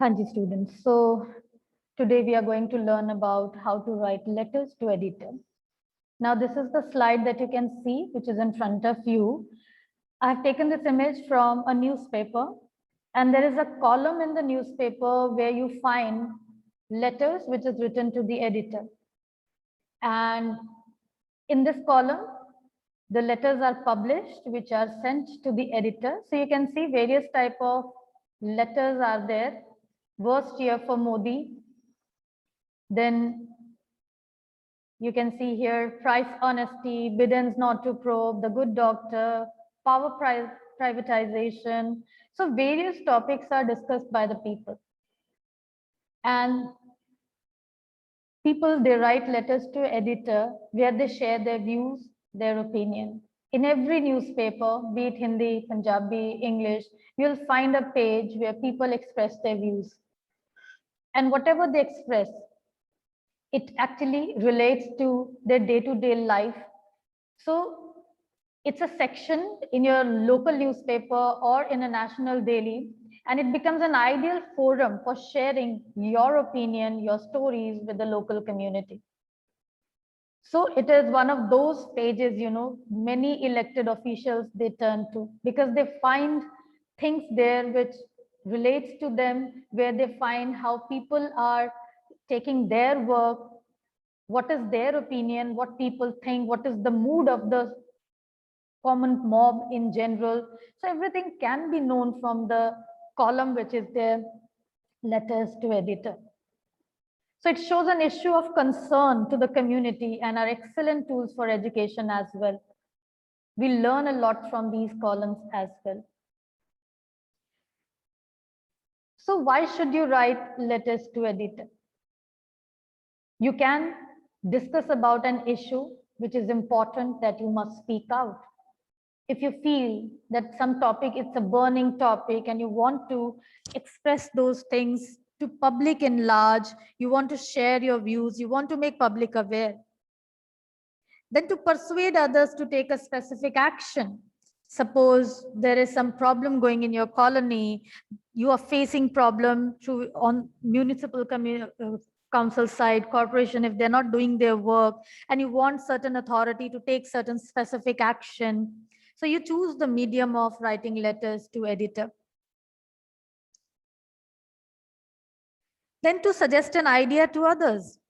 Hanji students. So today we are going to learn about how to write letters to editor. Now this is the slide that you can see, which is in front of you. I've taken this image from a newspaper, and there is a column in the newspaper where you find letters which is written to the editor. And in this column, the letters are published, which are sent to the editor. So you can see various type of letters are there. Worst year for Modi. Then you can see here price honesty, Biden's not to probe, the good doctor, power privatization. So various topics are discussed by the people. And people, they write letters to editor where they share their views, their opinion. In every newspaper, be it Hindi, Punjabi, English, you'll find a page where people express their views. And whatever they express, it actually relates to their day-to-day life. So it's a section in your local newspaper or in a national daily, and it becomes an ideal forum for sharing your opinion, your stories with the local community. So it is one of those pages, many elected officials they turn to because they find things there which relates to them, where they find how people are taking their work, what is their opinion, what people think, what is the mood of the common mob in general. So everything can be known from the column which is there, letters to editor. So it shows an issue of concern to the community and are excellent tools for education as well. We learn a lot from these columns as well. So why should you write letters to editor? You can discuss about an issue which is important that you must speak out. If you feel that some topic, it's a burning topic and you want to express those things to public in large, you want to share your views, you want to make public aware, then to persuade others to take a specific action. Suppose there is some problem going in your colony, you are facing problem through on municipal council side, corporation, if they're not doing their work, and you want certain authority to take certain specific action. So you choose the medium of writing letters to editor. Then to suggest an idea to others,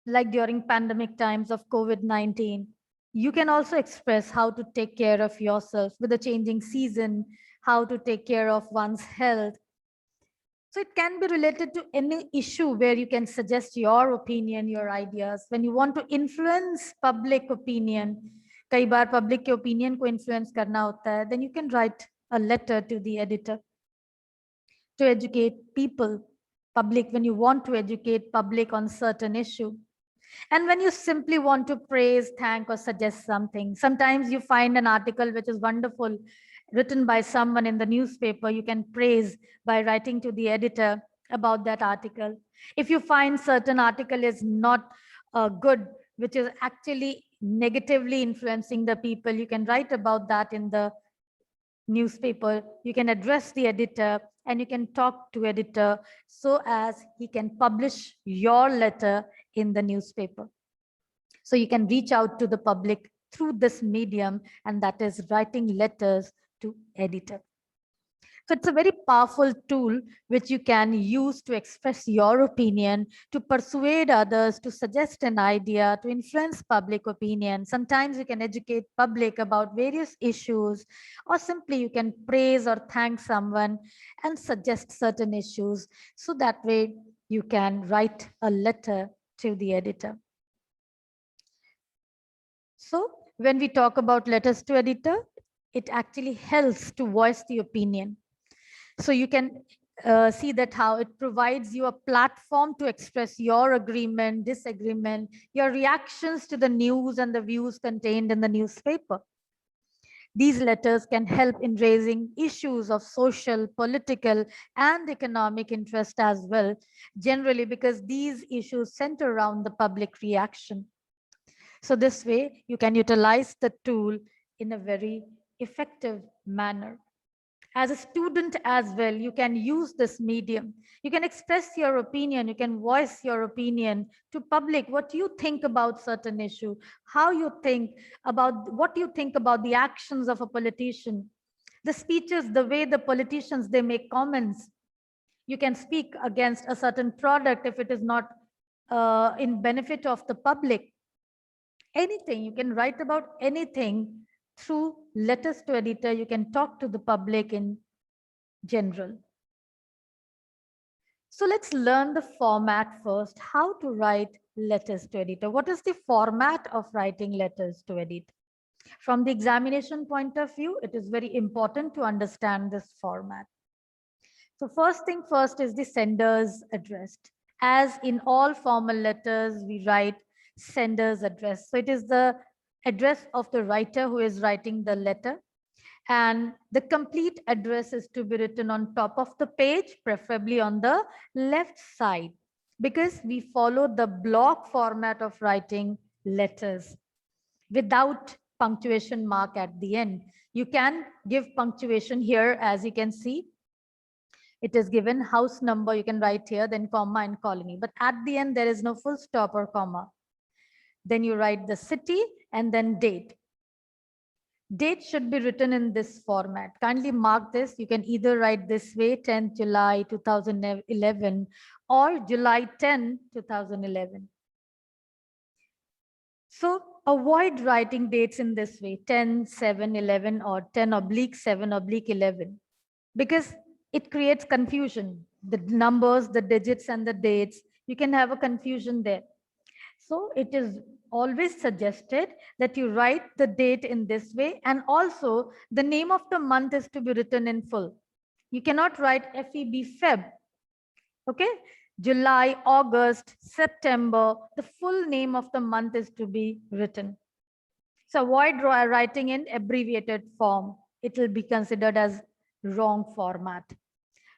like during pandemic times of COVID-19, you can also express how to take care of yourself with the changing season, how to take care of one's health. So it can be related to any issue where you can suggest your opinion, your ideas. When you want to influence public opinion, कई बार public के opinion को influence करना होता है, then you can write a letter to the editor to educate people, public, when you want to educate public on certain issue. And when you simply want to praise, thank, or suggest something, sometimes you find an article which is wonderful, written by someone in the newspaper, you can praise by writing to the editor about that article. If you find certain article is not good, which is actually negatively influencing the people, you can write about that in the newspaper. You can address the editor and you can talk to editor so as he can publish your letter in the newspaper. So you can reach out to the public through this medium, and that is writing letters to editor. So it's a very powerful tool which you can use to express your opinion, to persuade others, to suggest an idea, to influence public opinion. Sometimes you can educate public about various issues, or simply you can praise or thank someone and suggest certain issues. So that way you can write a letter to the editor. So when we talk about letters to editor, it actually helps to voice the opinion. So you can see that how it provides you a platform to express your agreement, disagreement, your reactions to the news and the views contained in the newspaper. These letters can help in raising issues of social, political, and economic interest as well, generally because these issues center around the public reaction. So this way, you can utilize the tool in a very effective manner. As a student as well, you can use this medium. You can express your opinion, you can voice your opinion to public, what you think about certain issue, how you think about, what you think about the actions of a politician, the speeches, the way the politicians, they make comments. You can speak against a certain product if it is not in benefit of the public. Anything, you can write about anything through letters to editor. You can talk to the public in general. So let's learn the format first, how to write letters to editor. What is the format of writing letters to editor? From the examination point of view, it is very important to understand this format. So first thing first is the sender's address. As in all formal letters, we write sender's address. So it is the address of the writer who is writing the letter. And the complete address is to be written on top of the page, preferably on the left side, because we follow the block format of writing letters without punctuation mark at the end. You can give punctuation here, as you can see. It is given house number, you can write here, then comma and colony. But at the end, there is no full stop or comma. Then you write the city and then date. Date should be written in this format. Kindly mark this. You can either write this way, 10th July 2011 or July 10, 2011. So avoid writing dates in this way, 10, 7, 11 or 10/7/11, because it creates confusion. The numbers, the digits and the dates, you can have a confusion there. So it is always suggested that you write the date in this way, and also the name of the month is to be written in full. You cannot write FEB Feb. Okay, July, August, September, the full name of the month is to be written. So avoid writing in abbreviated form. It will be considered as wrong format.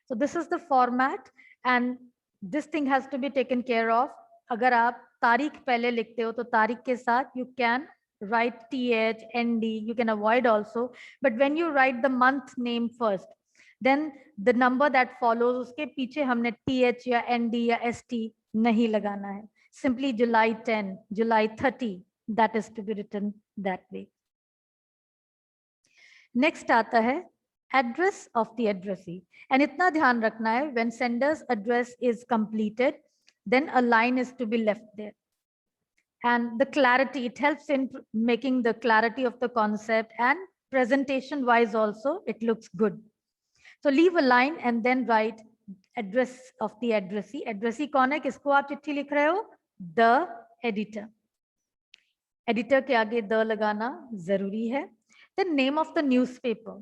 So this is the format, and this thing has to be taken care of. अगर आप तारीख पहले लिखते हो तो तारीख के साथ you can write TH, ND, you can avoid also. But when you write the month name first, then the number that follows, उसके पीछे हमने TH या ND या ST नहीं लगाना है. Simply July 10, July 30, that is to be written that way. Next आता है address of the addressee. And इतना ध्यान रखना है, when sender's address is completed, then a line is to be left there. And the clarity, it helps in making the clarity of the concept, and presentation wise also, it looks good. So leave a line and then write address of the addressee. Addressee कौन है, किसको आप चिट्ठी लिख रहे हो? The editor. Editor के आगे the लगाना जरूरी है. The name of the newspaper,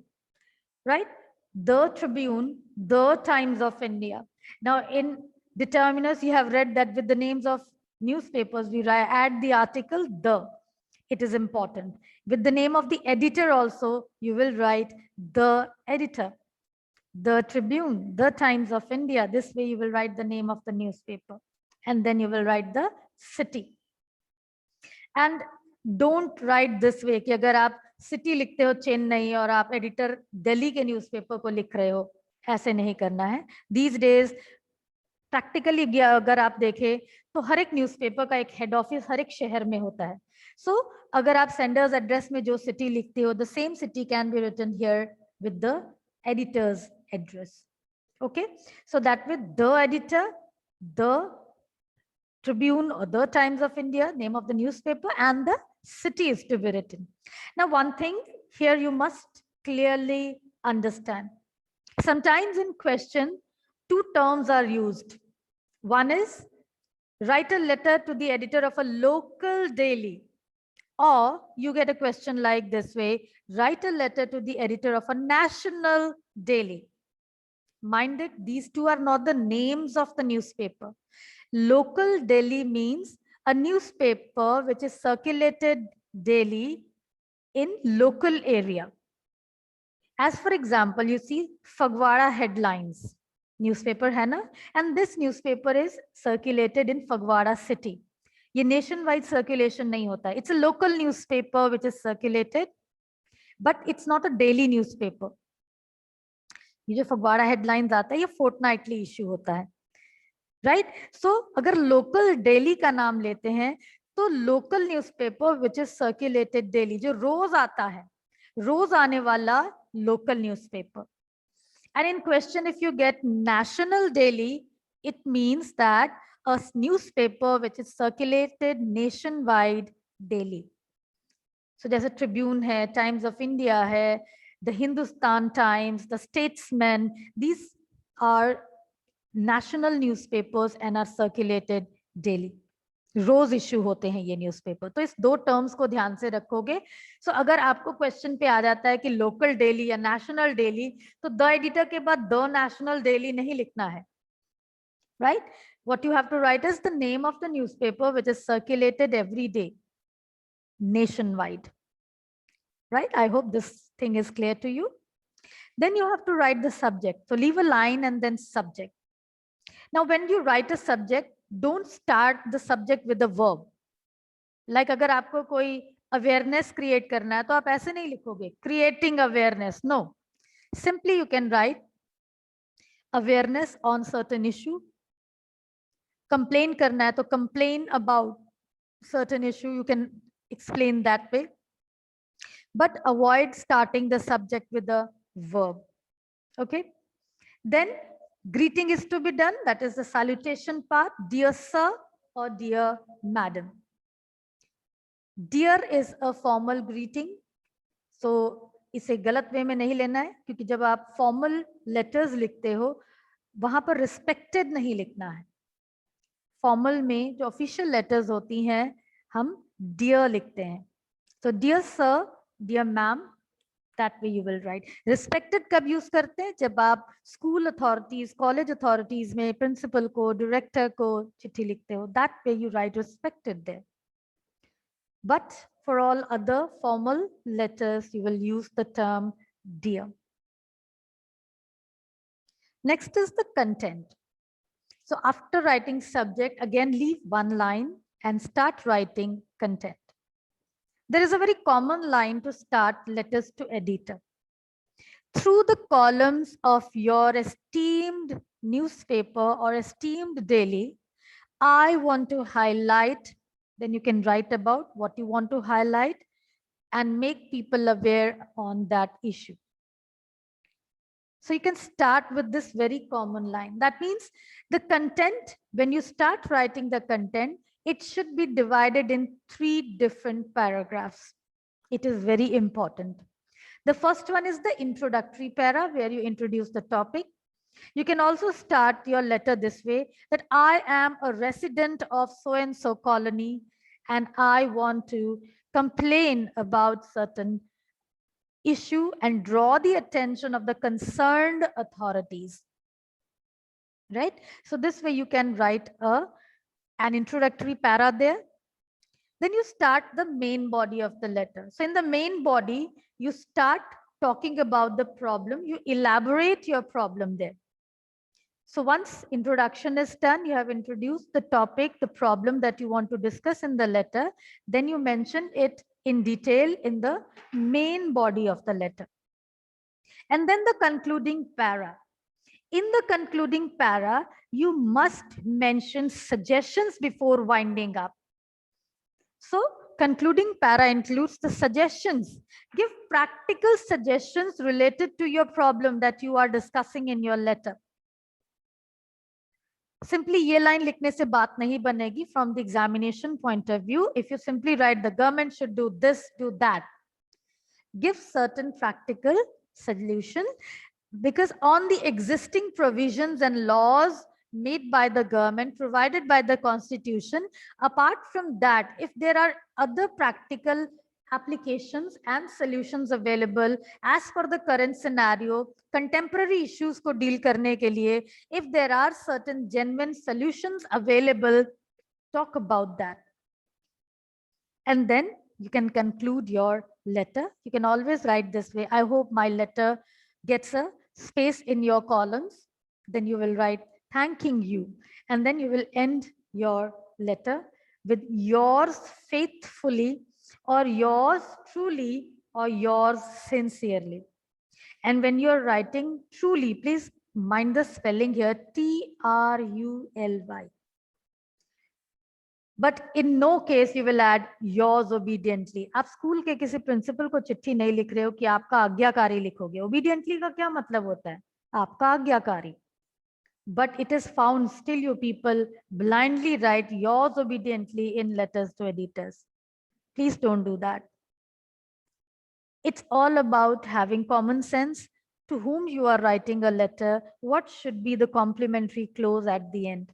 right? The Tribune, the Times of India. Now in determiners, you have read that with the names of newspapers, we add the article the. It is important. With the name of the editor also, you will write the editor, the Tribune, the Times of India. This way you will write the name of the newspaper, and then you will write the city. And don't write this way कि अगर आप city लिखते हो चेन्नई और आप editor Delhi के newspaper को लिख रहे हो, ऐसे नहीं करना है. These days प्रैक्टिकली अगर आप देखें तो हर एक न्यूज़पेपर का एक हेड ऑफिस हर एक शहर में होता है. सो अगर आप सेंडर्स एड्रेस में जो सिटी लिखते हो, the same city can be written here with the editor's address. Okay, so that with the editor, the Tribune or the Times of India, name of the newspaper, and the city is to be written. Now, one thing here you must clearly understand. Sometimes in question, two terms are used. One is write a letter to the editor of a local daily, or you get a question like this way, write a letter to the editor of a national daily. Mind it, these two are not the names of the newspaper. Local daily means a newspaper which is circulated daily in local area. As for example, you see Phagwara headlines newspaper है ना, and this newspaper is circulated in Phagwara city. ये nationwide circulation नहीं होता. It's a local newspaper which is circulated, but it's not a daily newspaper. ये जो Phagwara headlines आता है ये फोर्टनाइटली इशू होता है, राइट? सो अगर लोकल डेली का नाम लेते हैं तो local newspaper which is circulated daily, जो रोज आता है, रोज आने वाला local newspaper. And in question, if you get national daily, it means that a newspaper which is circulated nationwide daily. So there's a Tribune hai, Times of India hai, the Hindustan Times, the Statesman. These are national newspapers and are circulated daily. रोज issue होते हैं ये newspaper. तो इस दो terms को ध्यान से रखोगे. सो अगर आपको क्वेश्चन पे आ जाता है कि लोकल डेली या नेशनल डेली, तो द एडिटर के बाद द नेशनल डेली नहीं लिखना है, right? What you have to write is the name of the newspaper which is circulated every day nationwide, right? I hope this thing is clear to you. Then you have to write the subject. So leave a line and then subject. Now when you write a subject, don't start the subject with a verb. Like अगर आपको कोई awareness create करना है तो आप ऐसे नहीं लिखोगे creating awareness. No, simply you can write awareness on certain issue. Complain करना है तो complain about certain issue, you can explain that way. But avoid starting the subject with a verb. Okay. Then greeting is to be done. That is the salutation part. Dear sir or dear madam. Dear is a formal greeting. So इसे गलत वे में नहीं लेना है, क्योंकि जब आप formal letters लिखते हो वहां पर रिस्पेक्टेड नहीं लिखना है. फॉर्मल में जो ऑफिशियल लेटर्स होती हैं हम डियर लिखते हैं. तो dear sir, dear ma'am, that way you will write. Respected कब यूज करते हैं? जब आप स्कूल अथॉरिटीज, कॉलेज अथॉरिटीज में प्रिंसिपल को, डायरेक्टर को चिट्ठी लिखते हो, that way you write respected there. But for all other formal letters, you will use the term dear. Next is the content. So after writing subject, again leave one line and start writing content. There is a very common line to start letters to editor. Through the columns of your esteemed newspaper or esteemed daily, I want to highlight. Then you can write about what you want to highlight and make people aware on that issue. So you can start with this very common line. That means the content, when you start writing the content, it should be divided in 3 different paragraphs. It is very important. The first one is the introductory para, where you introduce the topic. You can also start your letter this way, that I am a resident of so-and-so colony and I want to complain about certain issue and draw the attention of the concerned authorities, right? So this way you can write an introductory para there. Then you start the main body of the letter. So in the main body, you start talking about the problem, you elaborate your problem there. So once introduction is done, you have introduced the topic, the problem that you want to discuss in the letter, then you mention it in detail in the main body of the letter. And then the concluding para. In the concluding para, you must mention suggestions before winding up. So concluding para includes the suggestions. Give practical suggestions related to your problem that you are discussing in your letter. Simply ये line लिखने से बात नहीं बनेगी from the examination point of view. If you simply write the government should do this, do that, give certain practical solution, because on the existing provisions and laws made by the government, provided by the constitution, apart from that, if there are other practical applications and solutions available as per the current scenario, contemporary issues को deal करने के लिए, if there are certain genuine solutions available, talk about that. And then you can conclude your letter. You can always write this way. I hope my letter gets a space in your columns. Then you will write thanking you. And then you will end your letter with yours faithfully, or yours truly, or yours sincerely. And when you're writing truly, please mind the spelling here, TRULY. But in no case you will add yours obediently. आप school के किसी principal को चिट्ठी नहीं लिख रहे हो कि आपका आज्ञाकारी लिखोगे. Obediently का क्या मतलब होता है? आपका आज्ञाकारी. But it is found still you people blindly write yours obediently in letters to editors. Please don't do that. It's all about having common sense. To whom you are writing a letter, what should be the complimentary clause at the end?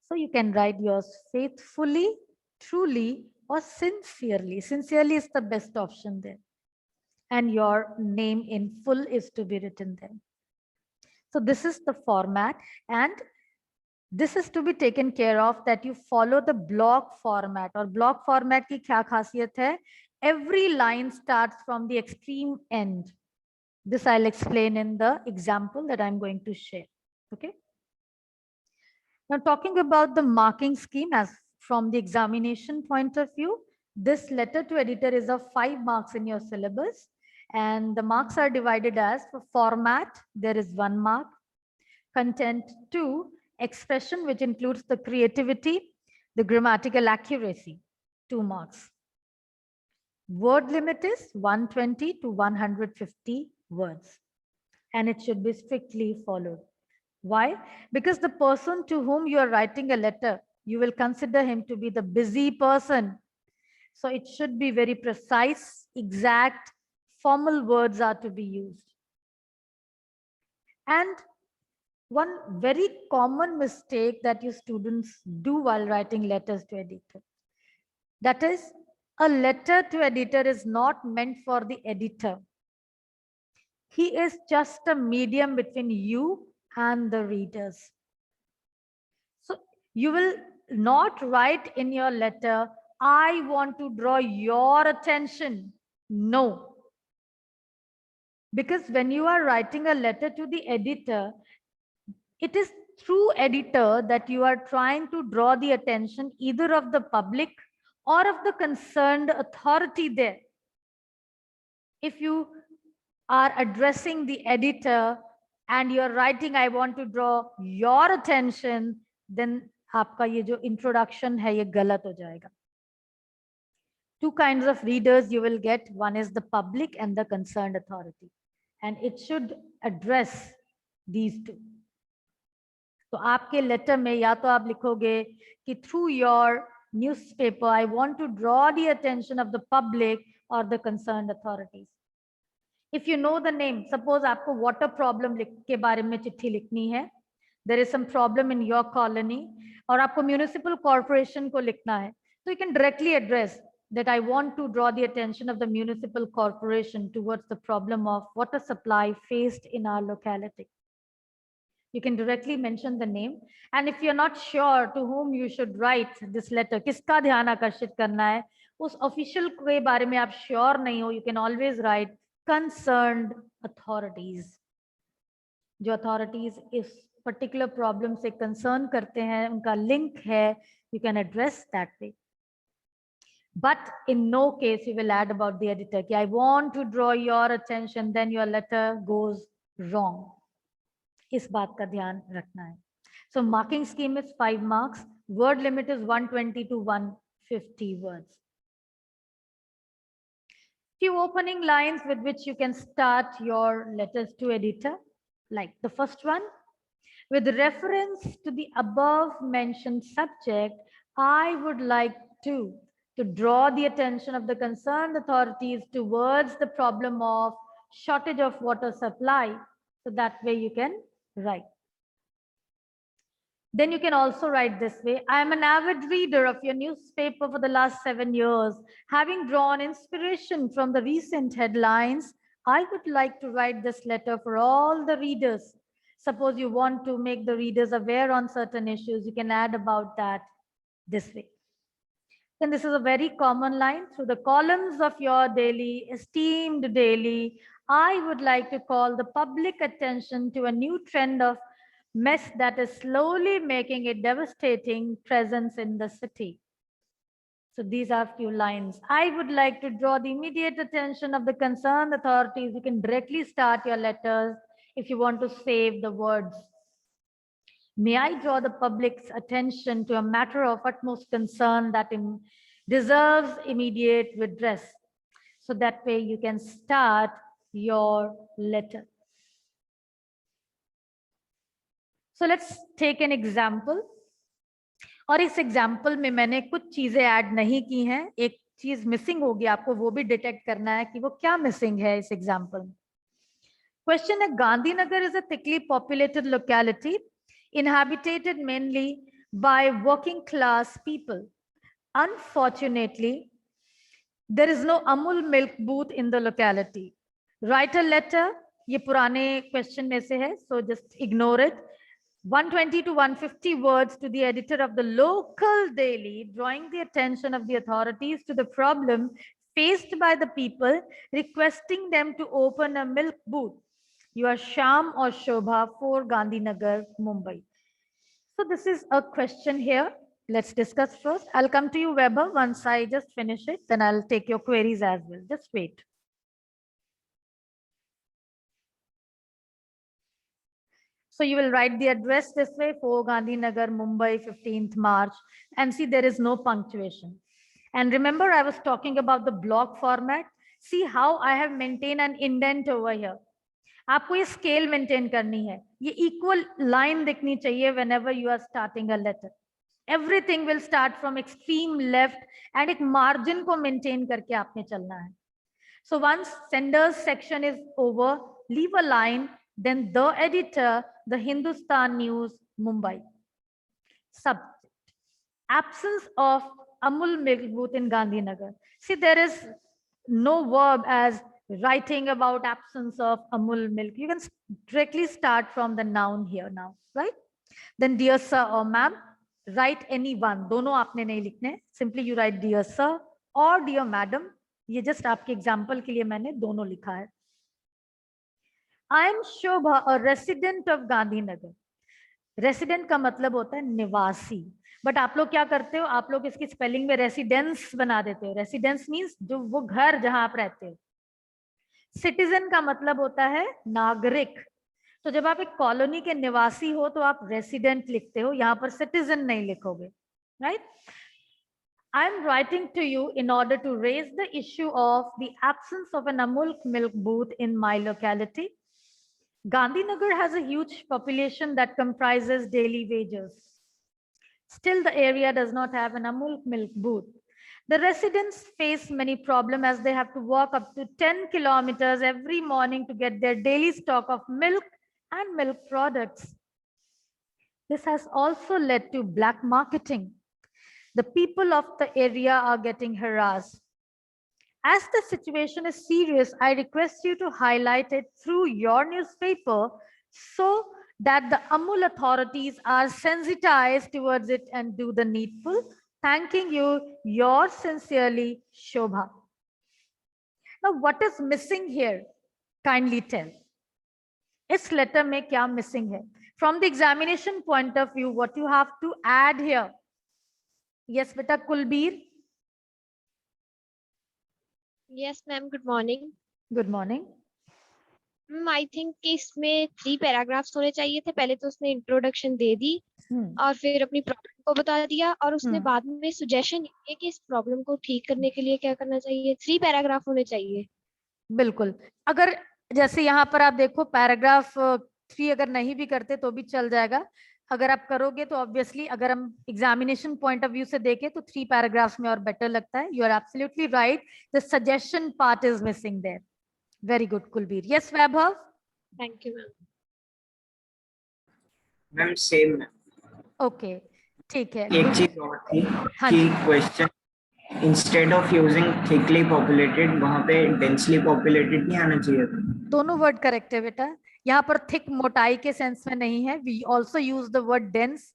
So you can write yours faithfully, truly, or sincerely. Sincerely is the best option there. And your name in full is to be written there. So this is the format, and this is to be taken care of, that you follow the block format. Or block format की क्या खासियत है? Every line starts from the extreme end. This I'll explain in the example that I'm going to share. Okay. Now, talking about the marking scheme as from the examination point of view, this letter to editor is of 5 marks in your syllabus, and the marks are divided as: for format, there is 1 mark; content 2; expression, which includes the creativity, the grammatical accuracy, 2 marks. Word limit is 120 to 150 words, and it should be strictly followed. Why? Because the person to whom you are writing a letter, you will consider him to be the busy person. So it should be very precise, exact, formal words are to be used. And one very common mistake that you students do while writing letters to editor, that is, a letter to editor is not meant for the editor. He is just a medium between you and the readers. So you will not write in your letter, I want to draw your attention. No. Because when you are writing a letter to the editor, it is through editor that you are trying to draw the attention either of the public or of the concerned authority there. If you are addressing the editor and you're writing, I want to draw your attention, then आपका ये जो introduction है ये गलत हो जाएगा. 2 kinds of readers you will get. One is the public and the concerned authority, and it should address these 2. तो आपके लेटर में या तो आप लिखोगे कि through your newspaper I want to draw the attention of the public or the concerned authorities. If you know the name, suppose आपको water problem के बारे में चिट्ठी लिखनी है, there is some problem in your colony, और आपको municipal corporation को लिखना है, so you can directly address that I want to draw the attention of the municipal corporation towards the problem of water supply faced in our locality. You can directly mention the name, and if you're not sure to whom you should write this letter, किसका ध्यान आकर्षित करना है, उस official के बारे में आप sure नहीं हो, you can always write concerned authorities. जो authorities इस particular problem से concern करते हैं, उनका link है, you can address that way. But in no case you will add about the editor कि I want to draw your attention, then your letter goes wrong. इस बात का ध्यान रखना है. So marking scheme is 5 marks. Word limit is 120 to 150 words. Few opening lines with which you can start your letters to editor, like the first one: with reference to the above mentioned subject, I would like to draw the attention of the concerned authorities towards the problem of shortage of water supply. So that way you can write. Then you can also write this way: I am an avid reader of your newspaper for the last 7 years. Having drawn inspiration from the recent headlines, I would like to write this letter for all the readers. Suppose you want to make the readers aware on certain issues, you can add about that this way. Then this is a very common line: through the columns of your daily, esteemed daily, I would like to call the public attention to a new trend of mess that is slowly making a devastating presence in the city. So these are few lines. I would like to draw the immediate attention of the concerned authorities. You can directly start your letters if you want to save the words. May I draw the public's attention to a matter of utmost concern that deserves immediate redress. So that way you can start your letter. So let's take an example. और इस example में मैंने कुछ चीजें add नहीं की हैं, एक चीज मिसिंग होगी, आपको वो भी डिटेक्ट करना है कि वो क्या मिसिंग है इस एग्जाम्पल में. क्वेश्चन है, Gandhinagar is a thickly populated locality inhabited mainly by working class people. Unfortunately, there is no Amul milk booth in the locality. Write a letter. ये पुराने क्वेश्चन में से है, so just ignore it. 120 to 150 words to the editor of the local daily, drawing the attention of the authorities to the problem faced by the people, requesting them to open a milk booth. You are Sham or Shobha, 4 Gandhinagar, Mumbai. So this is a question here. Let's discuss first. I'll come to you, Weber, once I just finish it. Then I'll take your queries as well. Just wait. So you will write the address this way, 4 Gandhinagar, Mumbai, 15th March, and see there is no punctuation. And remember, I was talking about the block format. See how I have maintained an indent over here. आपको ये scale maintain करनी है, ये equal line दिखनी चाहिए whenever you are starting a letter. Everything will start from extreme left and एक margin को maintain करके आपने चलना है. So once sender's section is over, leave a line, then the editor, the Hindustan News, Mumbai. Subject: absence of Amul milk booth in Gandhinagar. See, there is no verb as writing about absence of Amul milk. You can directly start from the noun here now, right? Then dear sir or ma'am, write any one. दोनों आपने नहीं लिखने. Simply you write dear sir or dear madam. ये just आपके example के लिए मैंने दोनों लिखा है. I am Shobha, a resident of Gandhinagar. Resident का मतलब होता है निवासी, बट आप लोग क्या करते हो, आप लोग इसकी स्पेलिंग में रेसिडेंस बना देते हो. रेसिडेंस मींस जो वो घर जहां आप रहते हो. सिटीजन का मतलब होता है नागरिक. तो जब आप एक कॉलोनी के निवासी हो तो आप रेसिडेंट लिखते हो, यहाँ पर सिटीजन नहीं लिखोगे, right? I am writing to you in order to raise the issue of the absence of an Amul milk booth in my locality. Gandhinagar has a huge population that comprises daily wages. Still, the area does not have an Amul milk booth. The residents face many problems as they have to walk up to 10 kilometers every morning to get their daily stock of milk and milk products. This has also led to black marketing. The people of the area are getting harassed. As the situation is serious, I request you to highlight it through your newspaper so that the Amul authorities are sensitized towards it and do the needful. Thanking you, yours sincerely, Shobha. Now, what is missing here? Kindly tell. Is letter mein kya missing hai? From the examination point of view, what you have to add here? Yes, beta Kulbir. Yes, ma'am. Good morning. Good morning. I think कि इसमें 3 paragraphs होने चाहिए थे. पहले तो उसने introduction दे दी और फिर अपनी प्रॉब्लम को बता दिया और उसने बाद में सजेशन दिए कि इस प्रॉब्लम को ठीक करने के लिए क्या करना चाहिए. 3 पैराग्राफ होने चाहिए. बिल्कुल. अगर जैसे यहाँ पर आप देखो पैराग्राफ 3 अगर नहीं भी करते तो भी चल जाएगा. अगर आप करोगे तो ऑब्वियसली अगर हम एग्जामिनेशन पॉइंट ऑफ व्यू से देखें तो 3 पैराग्राफ्स में और बेटर लगता है. You are absolutely right. The suggestion part is missing there. Very good Kulbir. Yes Vaibhav. Thank you ma'am. Ma'am same. Okay ठीक है. एक चीज और थी कि question instead of using thickly populated वहां पे डेंसली पॉपुलेटेड नहीं आना चाहिए था. दोनों वर्ड करेक्ट है बेटा. यहाँ पर थिक मोटाई के सेंस में नहीं है. We also use the word dense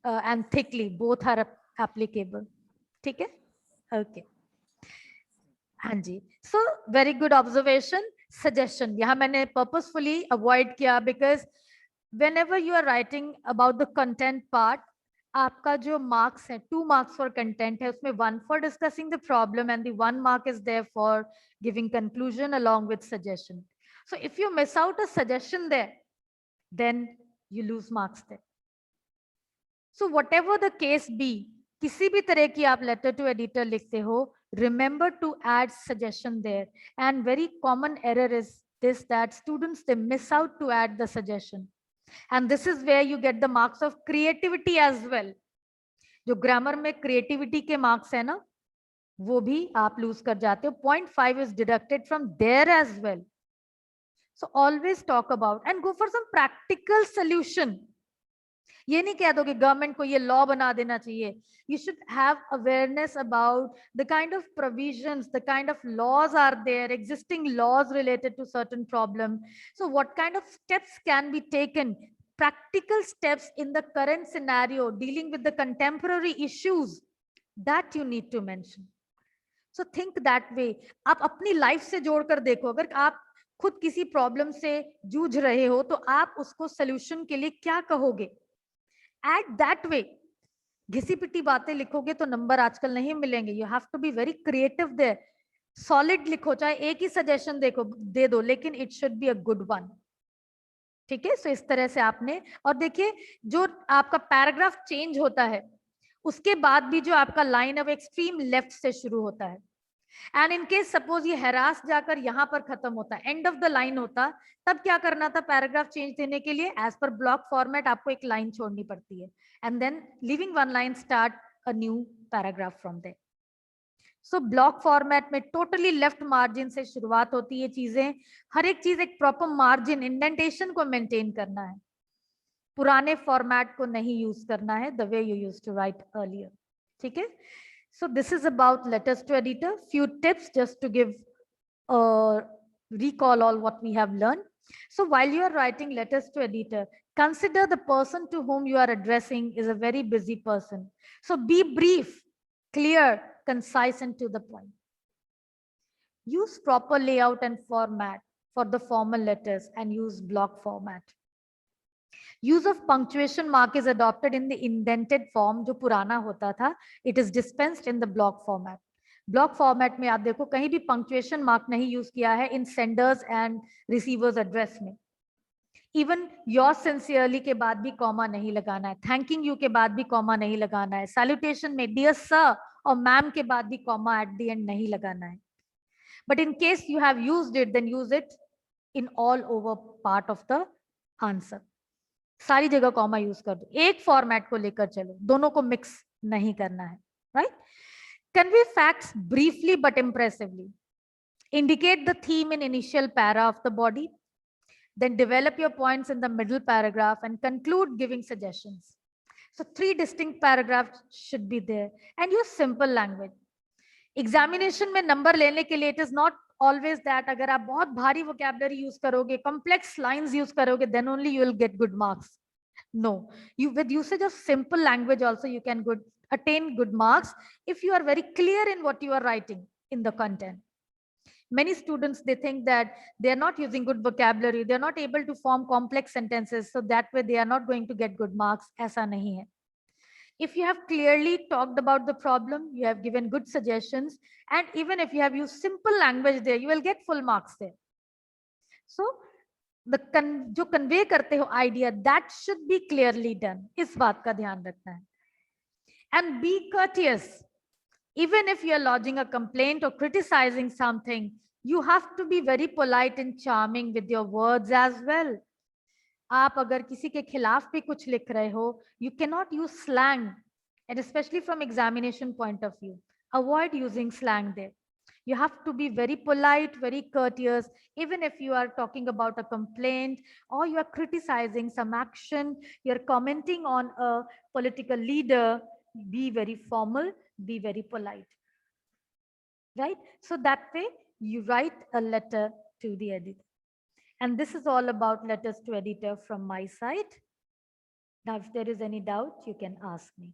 and thickly, both are applicable. ठीक है. ओके हाँ जी. So very good observation. Suggestion यहाँ मैंने पर्पसफुली अवॉइड किया because whenever you are writing about the content part, आपका जो मार्क्स है 2 marks for content है, उसमें 1 for discussing the problem and the 1 mark is there for giving conclusion along with suggestion. So if you miss out a suggestion there, then you lose marks there. So whatever the case be, किसी भी तरह की आप letter to editor लिखते हो, remember to add suggestion there. And very common error is this, that students, they miss out to add the suggestion. And this is where you get the marks of creativity as well. जो grammar में creativity के marks है ना, वो भी आप loose कर जाते हो. 0.5 is deducted from there as well. So always talk about and go for some practical solution. ये नहीं कह दो कि गवर्नमेंट को ये लॉ बना देना चाहिए. You should have awareness about the kind of provisions, the kind of laws are there, existing laws related to certain problem. So what kind of steps can be taken, practical steps in the current scenario dealing with the contemporary issues, that you need to mention. So think that way. आप अपनी life से जोड़कर देखो. अगर आप खुद किसी problem से जूझ रहे हो तो आप उसको सोल्यूशन के लिए क्या कहोगे. At that way. घिसी पिटी बातें लिखोगे तो नंबर आजकल नहीं मिलेंगे. You have to be very creative there. Solid लिखो, चाहे एक ही सजेशन दे दो, लेकिन it should be a good one. ठीक है. सो इस तरह से आपने, और देखिए जो आपका पैराग्राफ चेंज होता है उसके बाद भी जो आपका लाइन अब एक्सट्रीम लेफ्ट से शुरू होता है, एंड इन केस सपोज ये हैरास जाकर यहाँ पर खत्म होता है, एंड ऑफ द लाइन होता, तब क्या करना था, पैराग्राफ चेंज देने के लिए एज पर ब्लॉक फॉर्मेट आपको एक लाइन छोड़नी पड़ती है, and then leaving one line start a new paragraph from there. So block format में टोटली लेफ्ट मार्जिन से शुरुआत होती है चीजें. हर एक चीज एक प्रॉपर मार्जिन, इंडेंटेशन को मेंटेन करना है. पुराने फॉर्मेट को नहीं यूज करना है, the way you used to write earlier. ठीक है. So this is about letters to editor. Few tips just to give recall all what we have learned. So while you are writing letters to editor, consider the person to whom you are addressing is a very busy person. So be brief, clear, concise, and to the point. Use proper layout and format for the formal letters and use block format. Use of punctuation mark is adopted in the indented form, जो पुराना होता था. It is dispensed in the block format. Block format में आप देखो कहीं भी punctuation mark नहीं यूज किया है in senders and receivers address में. Even yours sincerely के बाद भी कॉमा नहीं लगाना है. Thanking you के बाद भी कॉमा नहीं लगाना है. Salutation में dear sir और ma'am के बाद भी कॉमा at the end नहीं लगाना है. But in case you have used it, then use it in all over part of the answer. सारी जगह कॉमा यूज कर दो. एक फॉर्मेट को लेकर चलो, दोनों को मिक्स नहीं करना है. Right. Convey facts briefly but impressively. Indicate the theme in initial para of the body, then develop your points in the middle paragraph and conclude giving suggestions. So 3 distinct paragraphs should be there and use simple language. Examination में number लेने के लिए it is not always that अगर आप बहुत भारी vocabulary use करोगे, complex lines use करोगे, then only you will get good marks. No, you with usage of simple language also you can attain good marks if you are very clear in what you are writing in the content. Many students, they think that they are not using good vocabulary, they are not able to form complex sentences, so that way they are not going to get good marks. ऐसा नहीं है. If you have clearly talked about the problem, you have given good suggestions, and even if you have used simple language there, you will get full marks there. So जो convey करते हो idea, that should be clearly done. इस बात का ध्यान रखना है. And be courteous. Even if you are lodging a complaint or criticizing something, you have to be very polite and charming with your words as well. आप अगर किसी के खिलाफ भी कुछ लिख रहे हो, you cannot use slang, and especially from examination point of view, avoid using slang there. You have to be very polite, very courteous, even if you are talking about a complaint or you are criticizing some action, you're commenting on a political leader, be very formal, be very polite. Right? So that way you write a letter to the editor. And this is all about letters to editor from my side. Now, if there is any doubt, you can ask me.